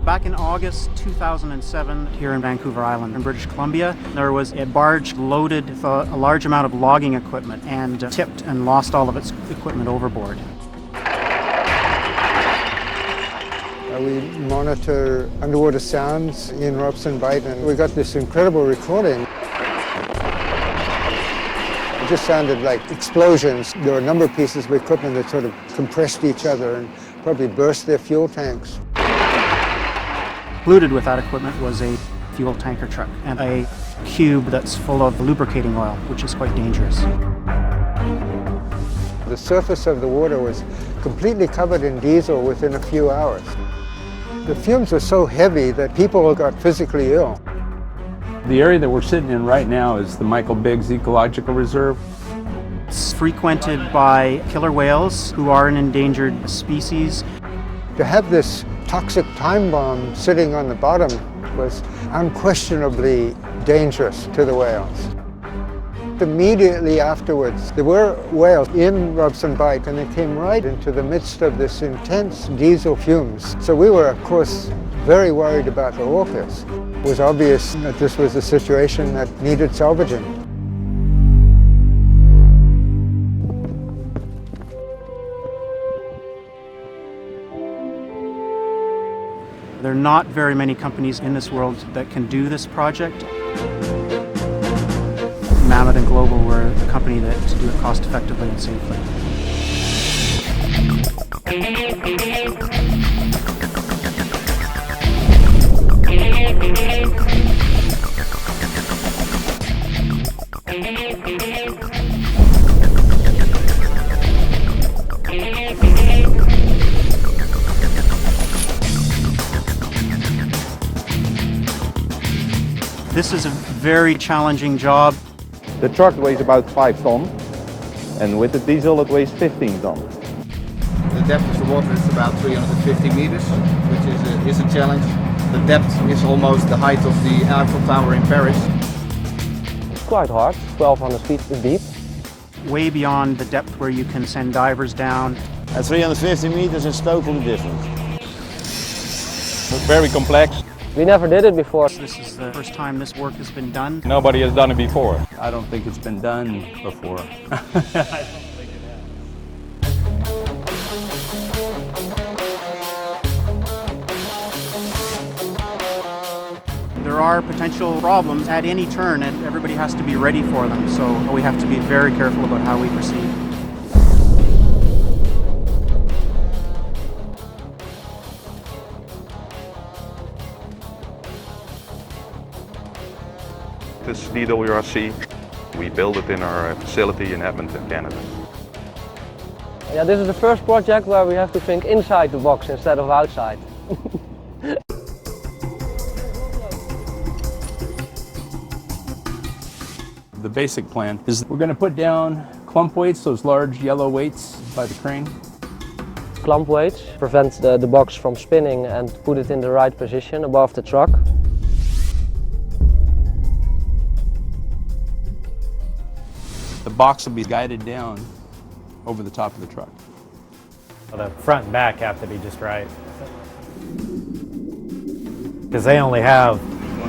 Back in August 2007, here in Vancouver Island in British Columbia, there was a barge loaded with a large amount of logging equipment and tipped and lost all of its equipment overboard. We monitor underwater sounds in Robson Bight, and we got this incredible recording. It just sounded like explosions. There were a number of pieces of equipment that sort of compressed each other and probably burst their fuel tanks. Included with that equipment was a fuel tanker truck and a cube that's full of lubricating oil, which is quite dangerous. The surface of the water was completely covered in diesel within a few hours. The fumes were so heavy that people got physically ill. The area that we're sitting in right now is the Michael Biggs Ecological Reserve. It's frequented by killer whales, who are an endangered species. To have this toxic time bomb sitting on the bottom was unquestionably dangerous to the whales. Immediately afterwards, there were whales in Robson Bight, and they came right into the midst of this intense diesel fumes. So we were, of course, very worried about the orcas. It was obvious that this was a situation that needed salvaging. There are not very many companies in this world that can do this project. Mammoet and Global were the company that to do it cost effectively and safely. This is a very challenging job. The truck weighs about 5 tons, and with the diesel it weighs 15 tons. The depth of the water is about 350 meters, which is a challenge. The depth is almost the height of the Eiffel Tower in Paris. It's quite hard, 1,200 feet deep. Way beyond the depth where you can send divers down. At 350 meters it's totally different. It's very complex. We never did it before. This is the first time this work has been done. Nobody has done it before. I don't think it's been done before. There are potential problems at any turn, and everybody has to be ready for them, so we have to be very careful about how we proceed. This DWRC, we built it in our facility in Edmonton, Canada. Yeah, this is the first project where we have to think inside the box instead of outside. The basic plan is we're going to put down clump weights, those large yellow weights by the crane. Clamp weights prevent the box from spinning and put it in the right position above the truck. The box will be guided down over the top of the truck. The front and back have to be just right. Because they only have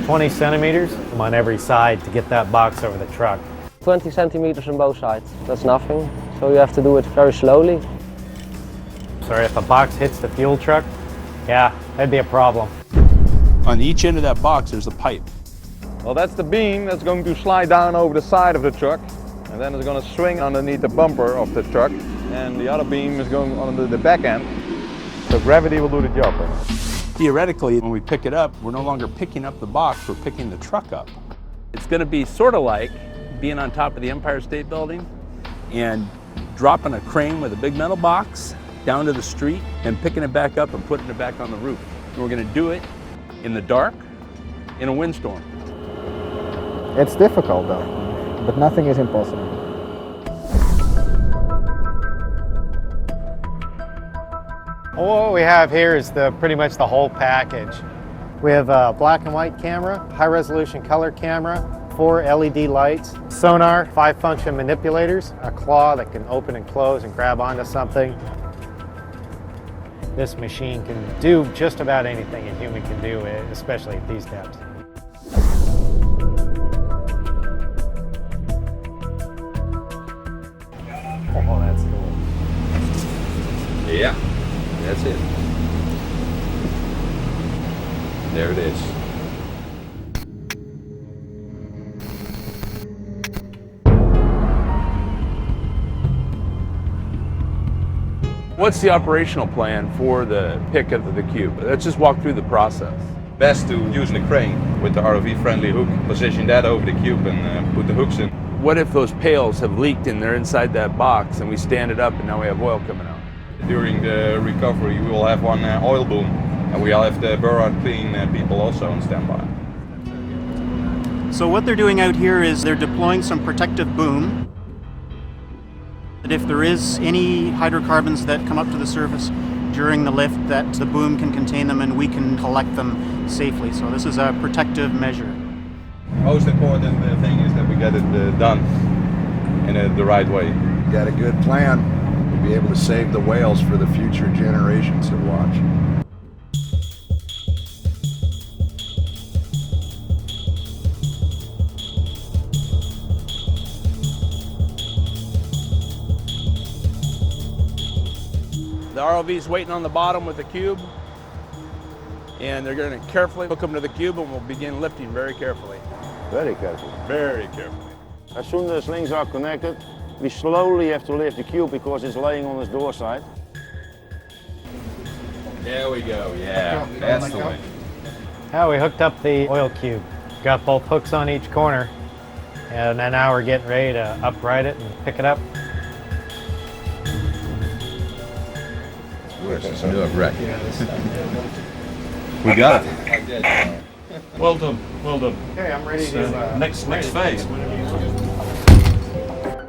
20 centimeters on every side to get that box over the truck. 20 centimeters on both sides, that's nothing. So you have to do it very slowly. So if a box hits the fuel truck, yeah, that'd be a problem. On each end of that box there's a pipe. Well, that's the beam that's going to slide down over the side of the truck, and then it's going to swing underneath the bumper of the truck, and the other beam is going under the back end. So gravity will do the job. Theoretically, when we pick it up, we're no longer picking up the box, we're picking the truck up. It's going to be sort of like being on top of the Empire State Building and dropping a crane with a big metal box down to the street and picking it back up and putting it back on the roof. And we're going to do it in the dark, in a windstorm. It's difficult though, but nothing is impossible. What we have here is pretty much the whole package. We have a black and white camera, high resolution color camera, 4 LED lights, sonar, 5 function manipulators, a claw that can open and close and grab onto something. This machine can do just about anything a human can do, especially at these depths. Oh, that's cool. Yeah, that's it. There it is. What's the operational plan for the pick of the cube? Let's just walk through the process. Best to use a crane with the ROV-friendly hook, position that over the cube and put the hooks in. What if those pails have leaked and they're inside that box and we stand it up and now we have oil coming out? During the recovery we will have one oil boom, and we'll have the Burrard Clean people also on standby. So what they're doing out here is they're deploying some protective boom. That if there is any hydrocarbons that come up to the surface during the lift, that the boom can contain them and we can collect them safely. So this is a protective measure. Most important thing is that we get it done in the right way. You got a good plan, we'll be able to save the whales for the future generations to watch. The ROV's waiting on the bottom with the cube, and they're going to carefully hook them to the cube, and we'll begin lifting very carefully. Very careful. Very carefully. As soon as the slings are connected, we slowly have to lift the cube because it's laying on its door side. There we go, yeah, that's the way. Now we hooked up the oil cube. Got both hooks on each corner, and then now we're getting ready to upright it and pick it up. We got it. Well done, well done. Okay, I'm ready to... Next phase.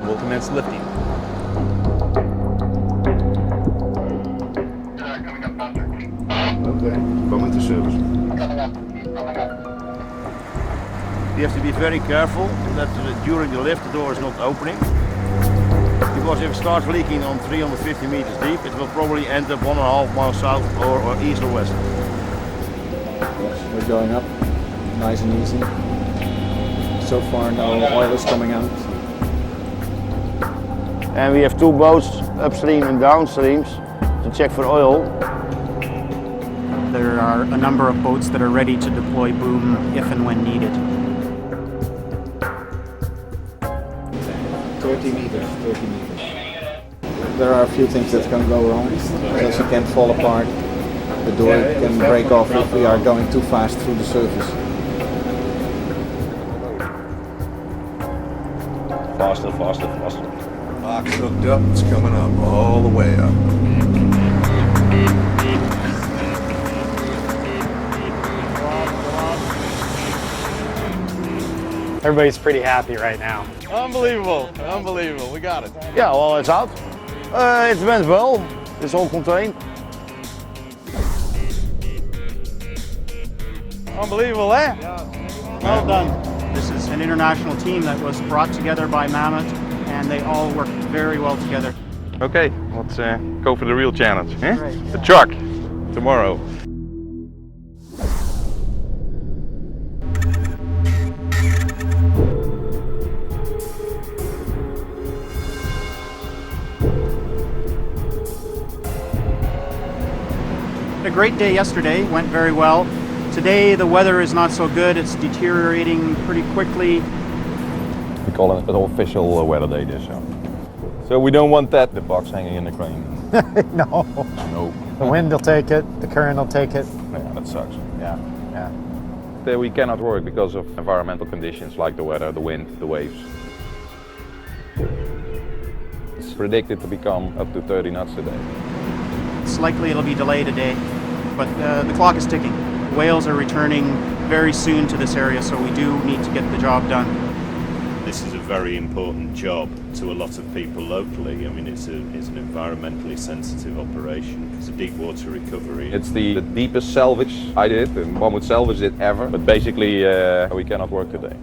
We'll commence lifting. Okay, coming to service. You have to be very careful that during the lift the door is not opening. Because if it starts leaking on 350 meters deep, it will probably end up 1.5 miles south or east or west. We're going up, nice and easy. So far no oil is coming out. And we have 2 boats upstream and downstreams to check for oil. There are a number of boats that are ready to deploy boom if and when needed. 30 meters. There are a few things that's going to go wrong. The casing can fall apart. The door can break off if we are going too fast through the surface. Faster, faster, faster. Box hooked up, it's coming up, all the way up. Everybody's pretty happy right now. Unbelievable, unbelievable, we got it. Yeah, well, it's out. It went well. It's all contained. Unbelievable, eh? Well done. This is an international team that was brought together by Mammoet, and they all worked very well together. Okay, let's go for the real challenge. Eh? Right. The truck, tomorrow. A great day yesterday, went very well. Today the weather is not so good, it's deteriorating pretty quickly. We call it an official weather day this year. So we don't want that, the box hanging in the crane. No. No. The wind will take it, the current will take it. Yeah, that sucks. Yeah, yeah. We cannot work because of environmental conditions like the weather, the wind, the waves. It's predicted to become up to 30 knots a day. It's likely it'll be delayed a day, but the clock is ticking. Whales are returning very soon to this area, so we do need to get the job done. This is a very important job to a lot of people locally. I mean, it's an environmentally sensitive operation. It's a deep water recovery. It's the deepest salvage I did, and Mammoet Salvage did ever, but basically we cannot work today.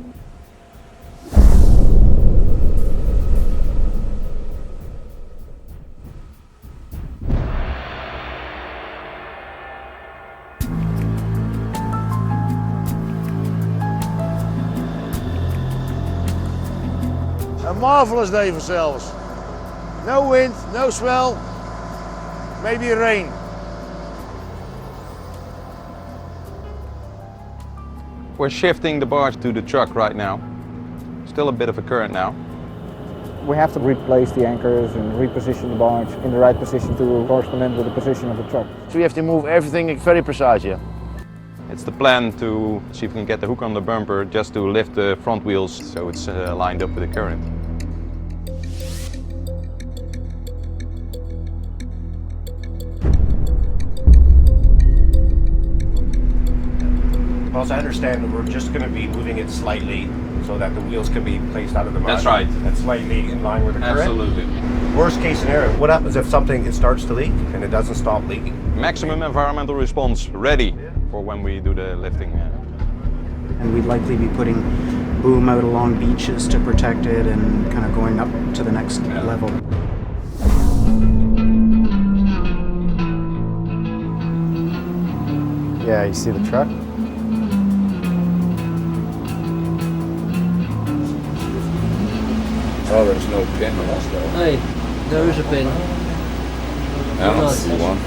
A marvelous day for sails. No wind, no swell, maybe rain. We're shifting the barge to the truck right now. Still a bit of a current now. We have to replace the anchors and reposition the barge in the right position to correspond with the position of the truck. So we have to move everything very precise here. It's the plan to see if we can get the hook on the bumper just to lift the front wheels so it's lined up with the current. As I understand that we're just going to be moving it slightly so that the wheels can be placed out of the mud. That's right. And slightly in line with the current. Absolutely. Worst case scenario, what happens if it starts to leak and it doesn't stop leaking? Maximum environmental response ready for when we do the lifting. And we'd likely be putting boom out along beaches to protect it and kind of going up to the next level. Yeah, you see the truck? Oh, there's no pin on us though. Hey, there is a pin. I don't see one.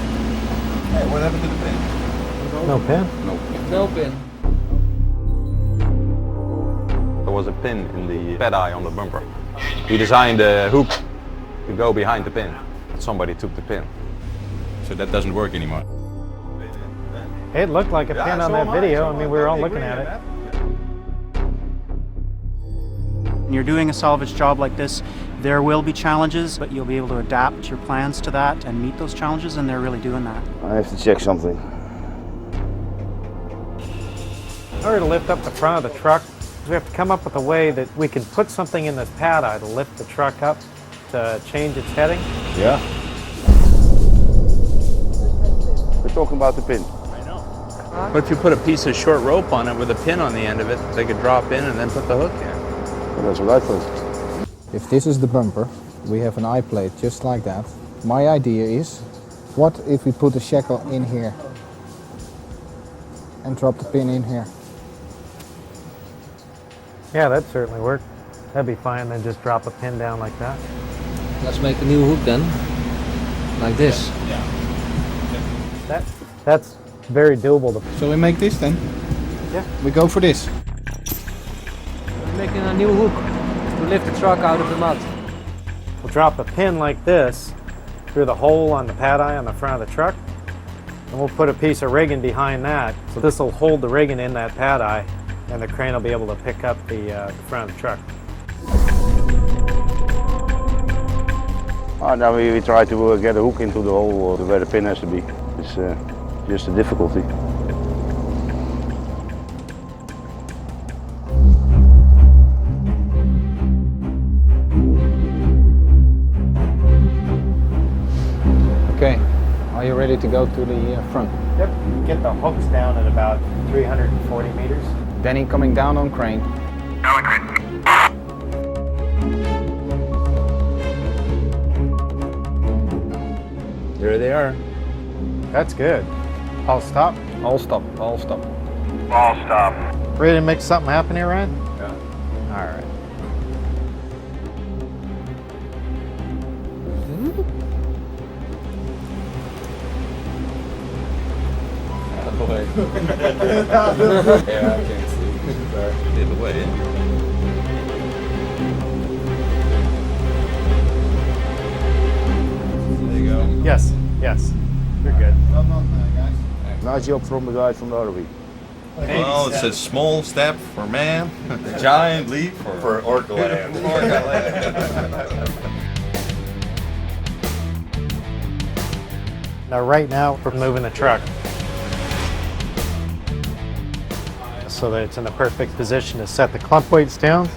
Hey, what happened to the pin? No pin? No pin. No pin. There was a pin in the pad eye on the bumper. We designed a hook to go behind the pin. Somebody took the pin. So that doesn't work anymore. It looked like a pin on that video. I mean, we were all looking at it. When you're doing a salvage job like this, there will be challenges, but you'll be able to adapt your plans to that and meet those challenges, and they're really doing that. I have to check something. In order to lift up the front of the truck, we have to come up with a way that we can put something in this pad eye to lift the truck up to change its heading. Yeah. We're talking about the pin. What if you put a piece of short rope on it with a pin on the end of it, they could drop in and then put the hook in? Well, that's what I thought. If this is the bumper, we have an eye plate just like that. My idea is, what if we put a shackle in here and drop the pin in here? Yeah, that'd certainly work. That'd be fine, then just drop a pin down like that. Let's make a new hook then. Like this. That's very doable. So we make this then? Yeah. We go for this. We're making a new hook to lift the truck out of the mud. We'll drop a pin like this through the hole on the pad eye on the front of the truck, and we'll put a piece of rigging behind that. So this will hold the rigging in that pad eye, and the crane will be able to pick up the front of the truck. Now we try to get a hook into the hole where the pin has to be. It's just a difficulty. Okay, are you ready to go to the front? Yep. Get the hooks down at about 340 meters. Danny coming down on crane. There they are. That's good. I'll stop. All stop, all stop. All stop. Ready to make something happen here, Ryan? Yeah. All right. Yeah, I can't see. In the way. There you go. Yes, yes. You're good. Nice job from the guys from the RV. Well, it's a small step for man, a giant leap for Orca land. Now, right now, we're moving the truck so that it's in the perfect position to set the clump weights down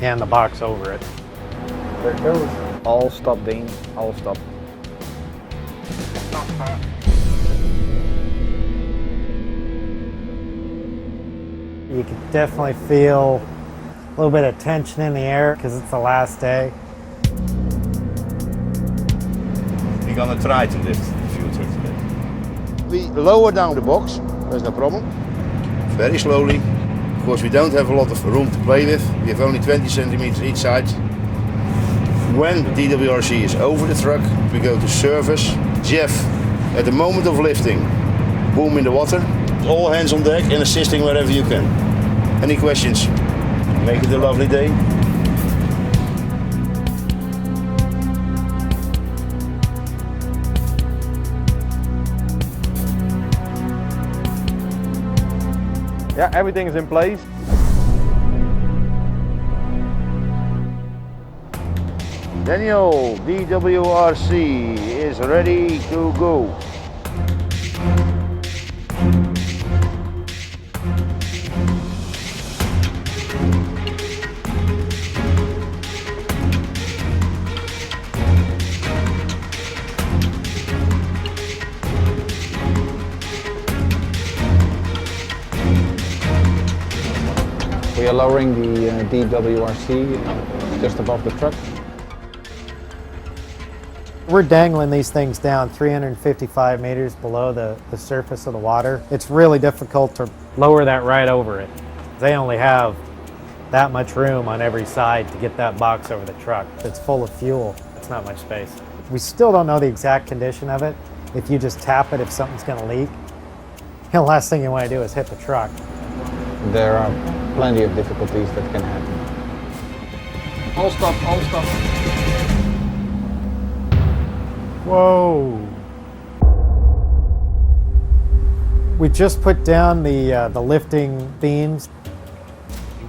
and the box over it. There it goes. All stop, Dean, all stop. You can definitely feel a little bit of tension in the air because it's the last day. We're gonna try to lift the fuel truck today. We lower down the box, there's no problem. Very slowly. Of course, we don't have a lot of room to play with. We have only 20 centimeters each side. When the DWRC is over the truck, we go to service. Jeff, at the moment of lifting, boom in the water. All hands on deck and assisting wherever you can. Any questions? Make it a lovely day. Yeah, everything is in place. Daniel, DWRC is ready to go. We are lowering the DWRC just above the truck. We're dangling these things down 355 meters below the surface of the water. It's really difficult to lower that right over it. They only have that much room on every side to get that box over the truck. It's full of fuel. It's not much space. We still don't know the exact condition of it. If you just tap it, if something's going to leak, the last thing you want to do is hit the truck. There are plenty of difficulties that can happen. All stop, all stop. Whoa. We just put down the lifting beams.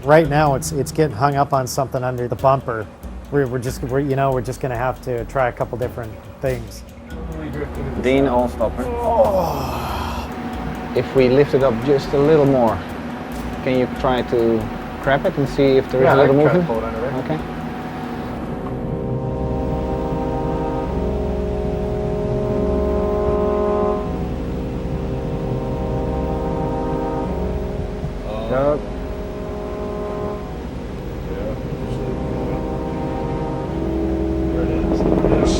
Right now it's getting hung up on something under the bumper. We're just going to have to try a couple different things. Dean, all stopper. If we lift it up just a little more, can you try to grab it and see if there is a little movement? Okay.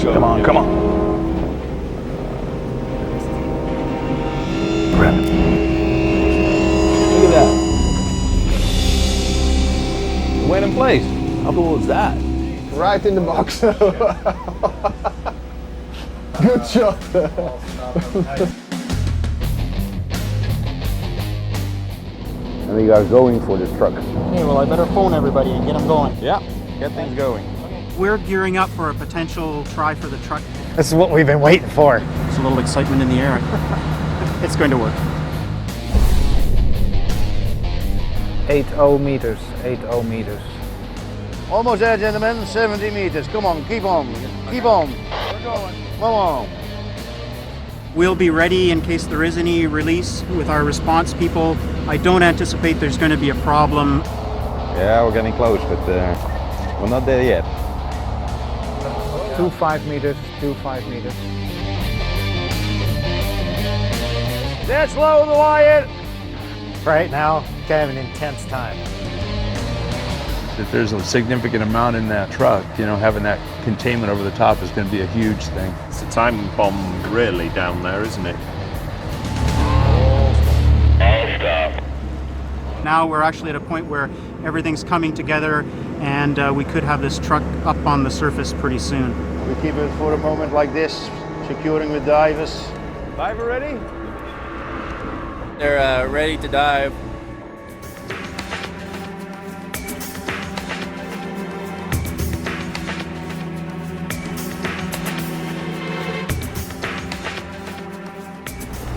Come on, come on. Grab it. Look at that. It went in place. How cool is that? Right in the box. Good shot. And we are going for the truck. Okay, well I better phone everybody and get them going. Yeah, get things going. We're gearing up for a potential try for the truck. This is what we've been waiting for. There's a little excitement in the air. It's going to work. 80 meters, 80 meters. Almost there, gentlemen. 70 meters. Come on, keep on. Keep on. We're going. Come on. We'll be ready in case there is any release with our response people. I don't anticipate there's going to be a problem. Yeah, we're getting close, but we're not there yet. 25 meters, 25 meters. That's low, the Wyatt. Right now, kind of an intense time. If there's a significant amount in that truck, having that containment over the top is going to be a huge thing. It's a time bomb really down there, isn't it? Now we're actually at a point where everything's coming together and we could have this truck up on the surface pretty soon. We keep it for a moment like this, securing with divers. Diver ready? They're ready to dive.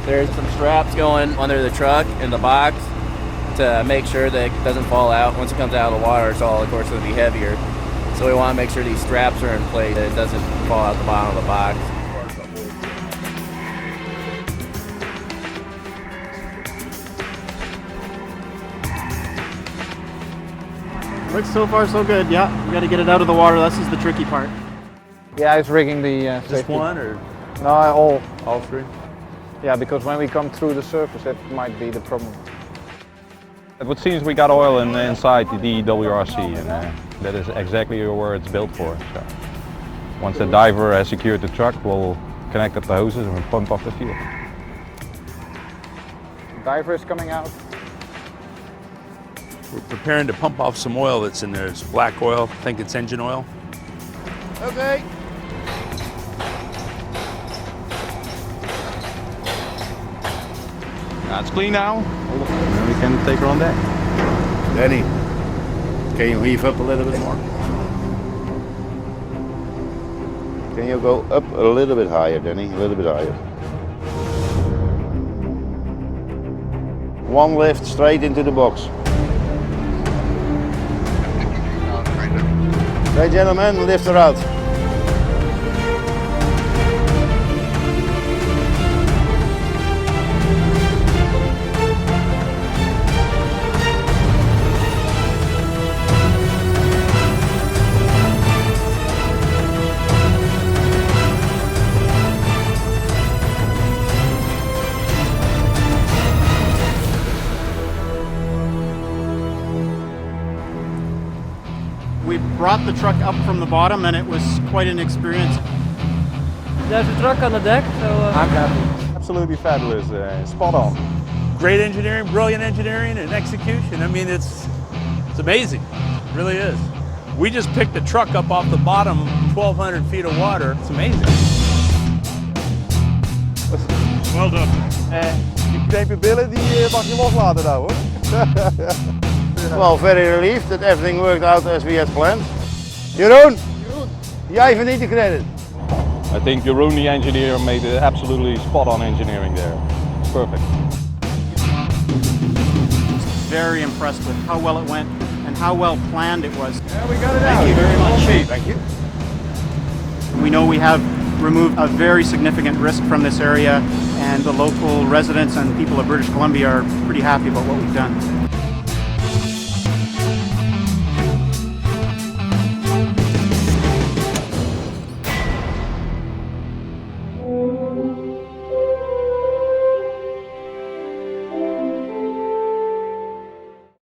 There's some straps going under the truck in the box to make sure that it doesn't fall out. Once it comes out of the water, it's all, of course, going to be heavier. So we want to make sure these straps are in place, that it doesn't fall out the bottom of the box. Looks so far so good, yeah. We got to get it out of the water, this is the tricky part. Yeah, it's rigging the Just safety. one or No, all. all three? Yeah, because when we come through the surface, that might be the problem. It seems we got oil inside the DWRC, and that is exactly where it's built for. So once the diver has secured the truck, we'll connect up the hoses and we'll pump off the fuel. Diver is coming out. We're preparing to pump off some oil that's in there. It's black oil. I think it's engine oil. Okay. That's clean now. Then we can take her on deck. Danny, can you heave up a little bit more? Can you go up a little bit higher, Danny? A little bit higher. One lift straight into the box. Okay, gentlemen, lift her out. We brought the truck up from the bottom and it was quite an experience. There's a truck on the deck, so I'm happy. Absolutely fabulous, spot on. Great engineering, brilliant engineering and execution. I mean, it's amazing. It really is. We just picked the truck up off the bottom, 1,200 feet of water. It's amazing. Well done. Die capability mag je loslaten nou hoor. Well, very relieved that everything worked out as we had planned. Jeroen, jij verdient de credit. I think Jeroen, the engineer, made absolutely spot on engineering there. Perfect. Very impressed with how well it went and how well planned it was. Yeah, we got it out. Thank you very much. Okay, thank you. We know we have removed a very significant risk from this area, and the local residents and people of British Columbia are pretty happy about what we've done.